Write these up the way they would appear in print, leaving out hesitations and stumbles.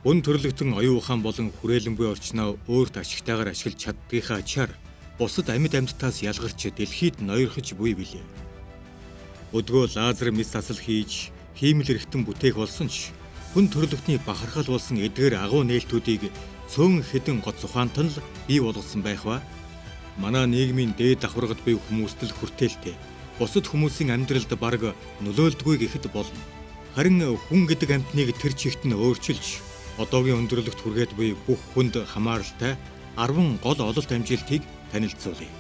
Хүн төрлөختөн оюун ухаан болон хүрээлэн буй орчноо өөрт ашигтайгаар ашиглаж чаддгийнхаа ачаар бусад амьд амьтдаас ялгарч дэлхийд ноёрхож буй билээ. Өдгөө лазер мис засал хийж хиймэл эрхтэн бүтээх болсон ч хүн төрлөختний бахархал болсон эдгээр агуу нээлтүүдийг цөөн хэдэн гоц ухаантан л бий болгосон байх ба манай нийгмийн дээд давхаргад буй хүмүүст л хүртээлтэй бусад хүмүүсийн амьдралд бараг нөлөөлдгүй гэхэд болно. Харин хүн гэдэг амьтныг тэр чигт нь өөрчилж одоогийн өндөрлөгт хүргээд буй бүх хүнд хамааралтай 10 гол ололт амжилтыг танилцуулъя.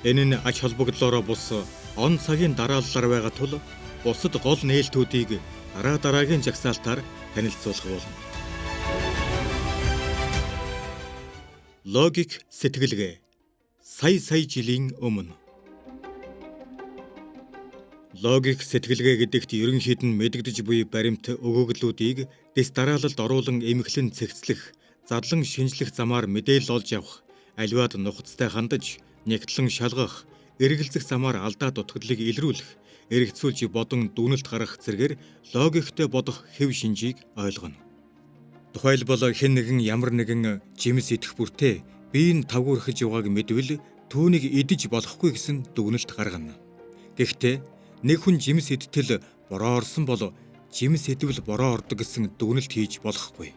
Энэ нь ач холбогдлоороо бус он цагийн дарааллаар байгаа тул бусад гол нээлтүүдийг дараагийн жагсаалтаар танилцуулах болно. Логик сэтгэлгээ. Сая жилийн өмнө. Логик сэтгэлгээ гэдэгт ерөнхийд нь мэдэгдэж буй баримт өгөөглүүдийг дэс дараалалд оруулан эмхлэн цэгцлэх, задлан шинжлэх замаар мэдээлэл олж авах, аливаад нухацтай хандаж, нэгтлэн шалгах, эргэлзэх замаар алдаа дутагдлыг илрүүлэх, эргэцүүлж бодон дүгнэлт гаргах зэргээр логиктэй бодох хэв шинжийг ойлгоно. Тухайлбал хэн нэгэн ямар нэгэн жимс идэх бүртээ биеийн тавгуурхаж явааг мэдвэл түүнийг идэж болохгүй гэсэн дүгнэлт гаргана. Гэхдээ нэг хүн жимс идтэл бороо орсон бол жимс идвэл бороо ордог гэсэн дүгнэлт хийж болохгүй.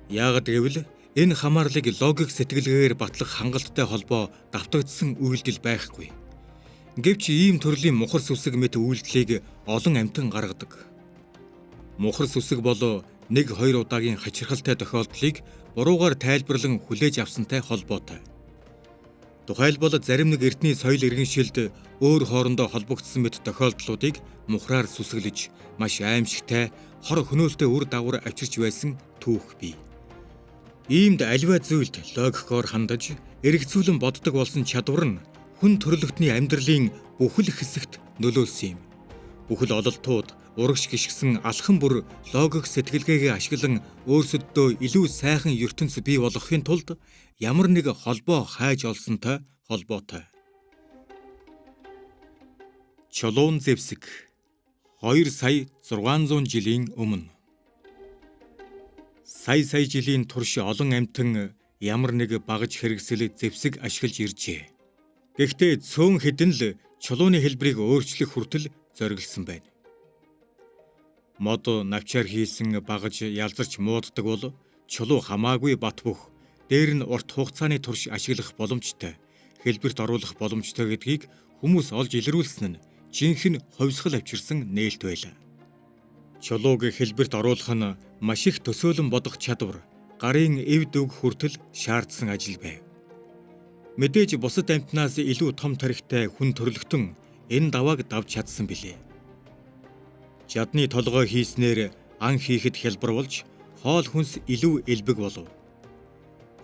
Яагад гэвэл энэ хамаарлыг логик сэтгэлгээгээр батлах хангалттай холбоо давтагдсан үйлдэл байхгүй. Гэвч ийм төрлийн мухар сүсэг мэт үйлдэлийг олон амьтан гаргадаг. Мухар сүсэг бол 1-2 удаагийн хачирхалтай тохиолдлыг буруугаар тайлбарлан хүлээж авсантай холбоотой. Тухайлбал зарим нэг эртний соёл иргэншилд өөр хоорондоо холбогдсон мэт тохиолдлуудыг мухраар сүсгэлж маш аимшигтай, хор хөнөөлтэй үр дагавар авчирч байсан түүх бий. Иймд аливаа зүйлд логикоор хандаж, эргэцүүлэн боддог болсон чадвар нь хүн төрлөختний амьдралын бүхэл хэсэгт нөлөөлсөн юм. Бүхэл ололтууд, урагш гიშгсэн алхам бүр логик сэтгэлгээгээ ашиглан өөрсөддөө илүү сайхан ертөнц бий болгохын тулд ямар нэг холбоо хайж олсонтой холбоотой. Чулуун зэвсэг 2,600 жилийн өмнө. Сая жилийн турш олон амьтан ямар нэг багаж хэрэгсэл зэвсэг ашиглаж иржээ. Гэхдээ цөөн хэдэн л чулууны хэлбэрийг өөрчлөх хүртэл зориглосон байна. Мод навчаар хийсэн багаж ялзарч мууддаг бол чулуу хамаагүй бат бөх, дээр нь урт хугацааны турш ашиглах боломжтой, хэлбэрт оруулах боломжтой гэдгийг хүмүүс олж илрүүлсэн нь жинхэнэ хувьсгал авчирсан нээлт байлаа. Чулууг хэлбэрт оруулах нь маш их төсөөлөн бодох чадвар, гарын эв дүг хүртэл шаардсан ажил байв. Мэдээж бусад амьтнаас илүү том тарихтай хүн төрлөختөн энэ давааг давж чадсан билээ. Жадны толгой хийснээр ан хийхэд хялбарвалж хоол хүнс илүү элбэг болов.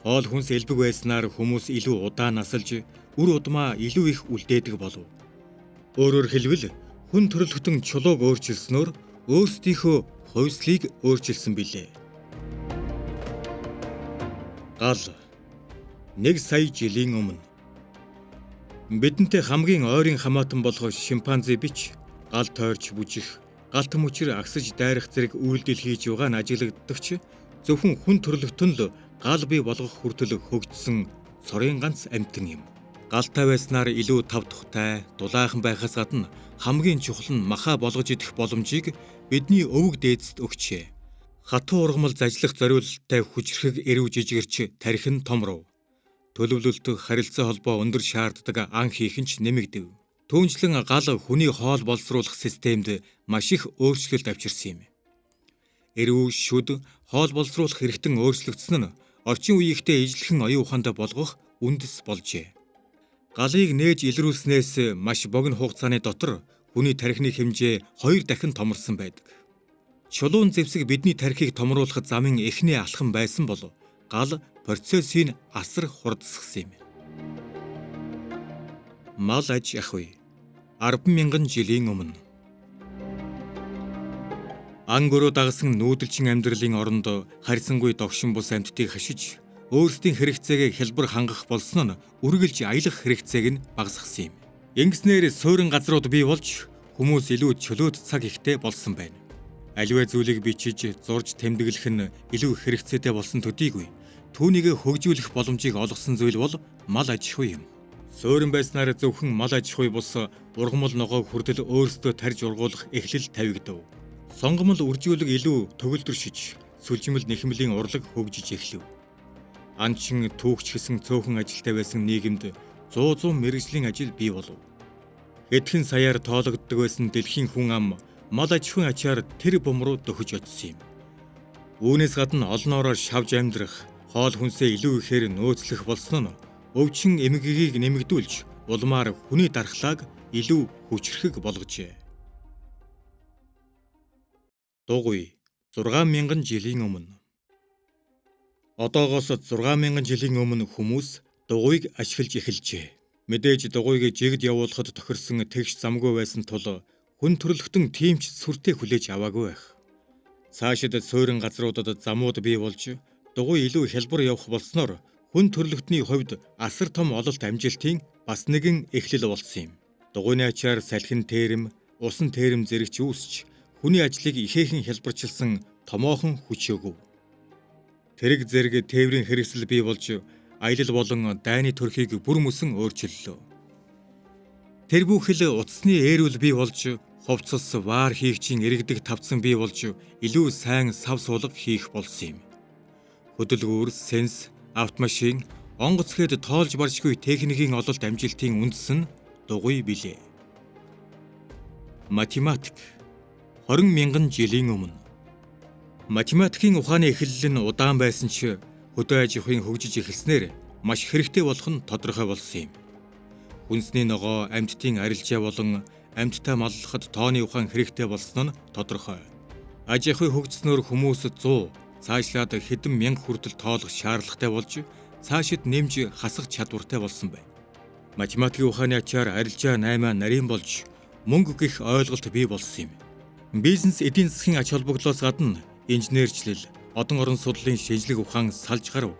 Хоол хүнс элбэг байснаар хүмүүс илүү удаан насалж үр удмаа илүү их үлдээдэг болов. Өөрөөр хэлбэл хүн төрлөختөн чулууг өөрчилснөөр өөрсдийнхөө хувьслыг өөрчилсөн билээ. Гал 1 жилийн өмнө. Бидэнтэй хамгийн ойрын хамаатан болох шимпанзе бич гал тойрч бүжих, галт мөчр агсаж дайрах зэрэг үйлдэл хийж байгаа нь ажиглагдагч зөвхөн хүн төрлөختөн л гал бий болгох хүртэл хөгжсөн цорын ганц амьтан юм. Галтай байснаар илүү тав тухтай, дулаахан байхаас гадна хамгийн чухал нь махаа болгож идэх боломжийг бидний өвөг дээдэст өгчээ. Хатуу ургамал зажлах зориулалттай хүчрхэг эрүү жижигэрч тархин томров. Төлөвлөлт харилцаа холбоо өндөр шаарддаг ан хийх нь ч нэмэгдэв. Түүнчлэн гал хүний хоол боловсруулах системд маш их өөрчлөлт авчирсан юм. Эрүү шүд хоол боловсруулах хэрэгтэн өөрчлөгдсөн нь орчин үеийнхтэй ижлэхэн оюун ухаандаа болгох үндэс болжээ. Галыг нээж илрүүлснээс маш богино хугацааны дотор хүний тархины хэмжээ 2 дахин томорсон байдаг. Чулуун зэвсэг бидний тархийг томруулах замын эхний алхам байсан бол гал процессыг асар хурдсгсан юм. Мал аж ахуй 10,000 жилийн өмнө. Ан гөрөө дагсан нүүдэлчин амьдралын оронд харьцангуй догшин бус амьтдыг хашиж өөрсдийн хэрэгцээгээ хялбар хангах болсон нь үргэлж аялах хэрэгцээг нь багасгасан юм. Ингэснээр суурин газрууд бий болж хүмүүс илүү чөлөөт цаг ихтэй болсон байна. Аливаа зүйлийг бичиж, зурж тэмдэглэх нь илүү хэрэгцээтэй болсон төдийгүй түүнийг хөгжүүлэх боломжийг олгосон зүйл бол мал аж ахуй юм. Суурин байснаар зөвхөн мал аж ахуй бус ургамал ногоог хүртэл өөрсдөө тарж ургуулах эхлэл тавигдав. Сонгомл үржүүлэг илүү төгөлдрөшиж, сүлжмэл нэхмлийн урлаг хөгжиж эхлэв. Анчин түүхч гэсэн цөөхөн ажилтай байсан нийгэмд 100 мэргэжлийн ажил бий болов. Хэдхэн саяар тоологддог байсан дэлхийн хүн ам мал аж ахуйн ачаар тэр бум руу дөхөж очсон юм. Үүнээс гадна олноороо шавж амьдрах, хоол хүнсээ илүү ихээр нөөцлөх болсон нь өвчин эмгэгийг нэмэгдүүлж, улмаар хүний дархлааг илүү хүчрхэг болгожээ. Дугуй 6000 жилийн өмнө. Одоогоос 6000 жилийн өмнө хүмүүс дугуйг ашиглаж эхэлжээ. Мэдээж дугуйг жигд явуулахад тохирсон тэгш замгүй байсан тул хүн төрлөختөн тийм ч сүртэй хүлээж аваагүй байх. Цаашид суурин газруудад замууд бий болж дугуй илүү хялбар явах болсноор хүн төрлөختний хувьд асар том ололт амжилтын бас нэгэн эхлэл болсон юм. Дугуйны ачаар салхин тээрэм, усан тээрэм зэрэгч үүсч хүний ажлыг ихээхэн хялбарчилсан томоохон хүч өгөв. Тэрэг зэрэг тээврийн хэрэгсэл бий болж аялал болон дайны төрхийг бүр мөсөн өөрчиллөө. Тэр бүхэл утасны ээрүүл бий болж хувцас ваар хийгчийн иргэдэг тавцсан бий болж илүү сайн сав суулга хийх болсон юм. Хөдөлгүүр, сенс, автомашин, онгоц гээд тоолж баржгүй техникийн ололт амжилтын үндэс нь дугуй билээ. Математик 20,000 жилийн өмнө. Математикийн ухааны эхлэл нь удаан байсан ч хөдөө аж ахуйн хөгжиж эхэлснээр маш хэрэгтэй болох нь тодорхой болсон юм. Хүнсний ногоо, амьтдын арилжаа болон амьтдаа маллахад тооны ухаан хэрэгтэй болсон нь тодорхой. Аж ахуй хөгжснөөр хүмүүс 100, цаашлаад хэдэн мянга хүртэл тоолох шаардлагатай болж цаашид нэмж хасах чадвартай болсон байна. Математикийн ухааны ачаар арилжаа 8 нарийн болж мөнгө гэх ойлголт бий болсон юм. Бизнес эдийн засгийн ач холбогдлоос гадна инженерчлэл, одон орон судлалын шинжлэх ухаан салж гарав.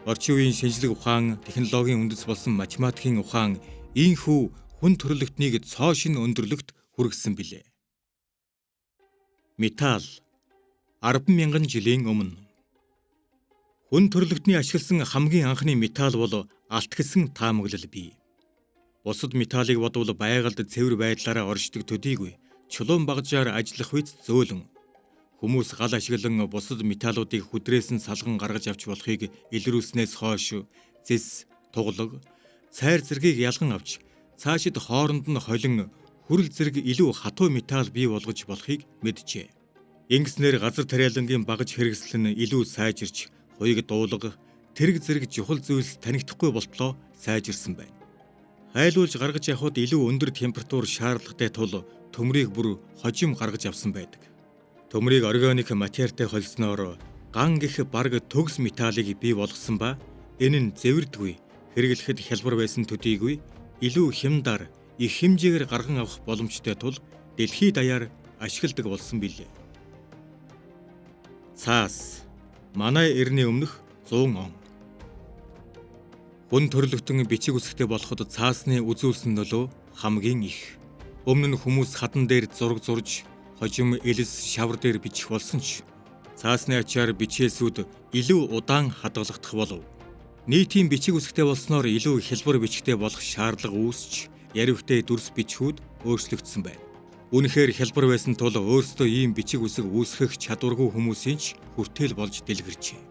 Орчин үеийн шинжлэх ухаан, технологийн үндэс болсон математикийн ухаан ийхүү хүн төрлөختнийг цоо шин өндөрлөгт хүргэсэн билээ. Металл 10,000 жилийн өмнө. Хүн төрлөختний ашигласан хамгийн анхны металл бол алт гэсэн таамаглал бий. Бусад металлыг бодвол байгальд цэвэр байдлаараа оршдог төдийгүй чулуун багжаар ажиллах үед зөөлөн. Хүмүүс гал ашиглан бусад металлуудыг хүдрээс нь салган гаргаж авч болохыг илрүүлснээс хойш зэс, туглаг, цайр зэргийг ялган авч цаашид хооронд нь холин хүрэл зэрэг илүү хатуу металл бий болгож болохыг мэджээ. Ингэснээр газар тариалангийн багж хэрэгсэл нь илүү сайжирч, хуйг дуулга, тэрэг зэрэг чухал зүйлс танигдахгүй болтлоо сайжирсан байна. Хайлуулж гаргаж явахад илүү өндөр температур шаардлагатай тул төмрийг бүр хожим гаргаж авсан байдаг. Төмрийг органик материалтай холсноор ган гэх бараг төгс металлыг бий болгосон ба энэ нь зэвэрдгүй, хэрэглэхэд хялбар байсан төдийгүй илүү хямдар, их хэмжээгээр гарган авах боломжтой тул дэлхийд даяар ашигладаг болсон билээ. Цаас манай эртний өмнөх 100 он. Хүн төрлөختөн бичиг үсэгтэй болоход цаасны үзүүлсэн нөлөө хамгийн их. Өмнө нь хүмүүс хадан дээр зураг зурж, хожим элс шавар дээр бичих болсон ч цаасны ачаар бичээсүүд илүү удаан хадгалагдах болов. Нийтийн бичиг үсэгтэй болсноор илүү хялбар бичгтэй болох шаардлага үүсч, яривхтэй дүрс бичгүүд өөрчлөгдсөн байна. Үнэхээр хялбар байсан тул өөрсдөө ийм бичиг үсэг үүсгэх чадваргүй хүмүүсийн ч хүртэл болж дэлгэрчээ.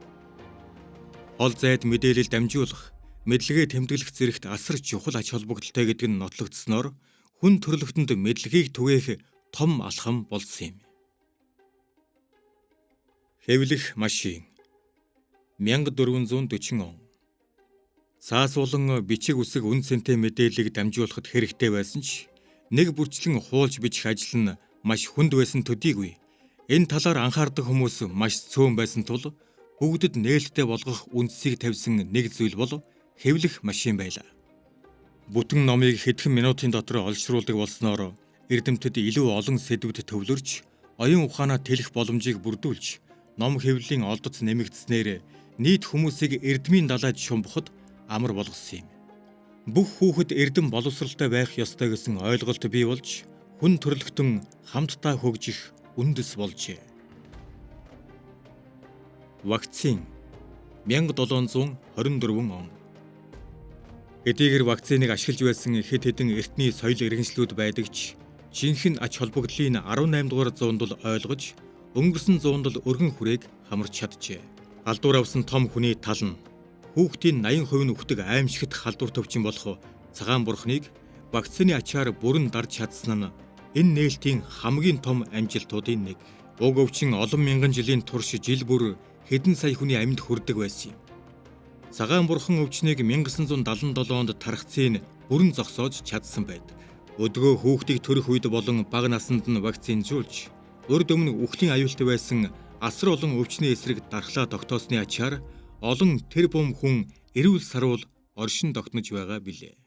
Хол зайд мэдээлэл дамжуулах, мэдлэгээ тэмдэглэх зэрэгт асар чухал ач холбогдолтой гэдэг нь нотлогдсноор хүн төрлөختөнд мэдлэгийг түгээх том алхам болсон юм. Хэвлэх машин 1440 он. Цаас болон бичиг үсэг үн цэнтэй мэдээллийг дамжуулахад хэрэгтэй байсан ч нэг бүрчлэн хуулж бичих ажил нь маш хүнд байсан төдийгүй энэ талаар анхаардаг хүмүүс маш цөөн байсан тул бүгдэд нээлттэй болгох үндсийг тавьсан нэг зүйл бол хэвлэх машин байлаа. Бүтэн номыг хэдхэн минутын дотор олшруулдаг болсноор эрдэмтэд илүү олон сэдвүүд төвлөрч, оюун ухаанаа тэлэх боломжийг бүрдүүлж, ном хэвлэлийн олдоц нэмэгдснээр нийт хүмүүсийг эрдмийн далайд шумбахад амар болгосон юм. Бүх хүүхэд эрдэм боловсралтай байх ёстой гэсэн ойлголт бий болж, хүн төрлөختөн хамтдаа хөгжих, үндэс болжээ. Вакцин 1724 он. Хэдийгээр вакциныг ашиглаж байсан хэд хэдэн эртний соёл иргэншлүүд байдаг ч жинхэнэ ач холбогдлын 18 дугаар зуунд л ойлгож өнгөрсөн зуунд л өргөн хүрээг хамарч чаджээ. Халдвар авсан том хүний тал нь хүүхдийн 80% нь үхдэг аимшигт халдвар төвчин болох цагаан бурхныг вакцины ачаар бүрэн дарж чадсан нь энэ нээлтийн хамгийн том амжилтуудын нэг. Уг өвчин олон мянган жилийн турш жил бүр хэдэн сая хүний амьд хүрдэг байсан юм. Цагаан бурхан өвчнийг 1977 онд тархацыг бүрэн зогсоож чадсан байдаг. Өдгөө хүүхдийг төрөх үед болон бага наснд нь вакцинжуулж, урд өмнө үхлийн аюултай байсан асар олон өвчний эсрэг дархлаа тогтоосны ачаар олон тэр бум хүн эрүүл сарвал оршин тогтнож байгаа билээ.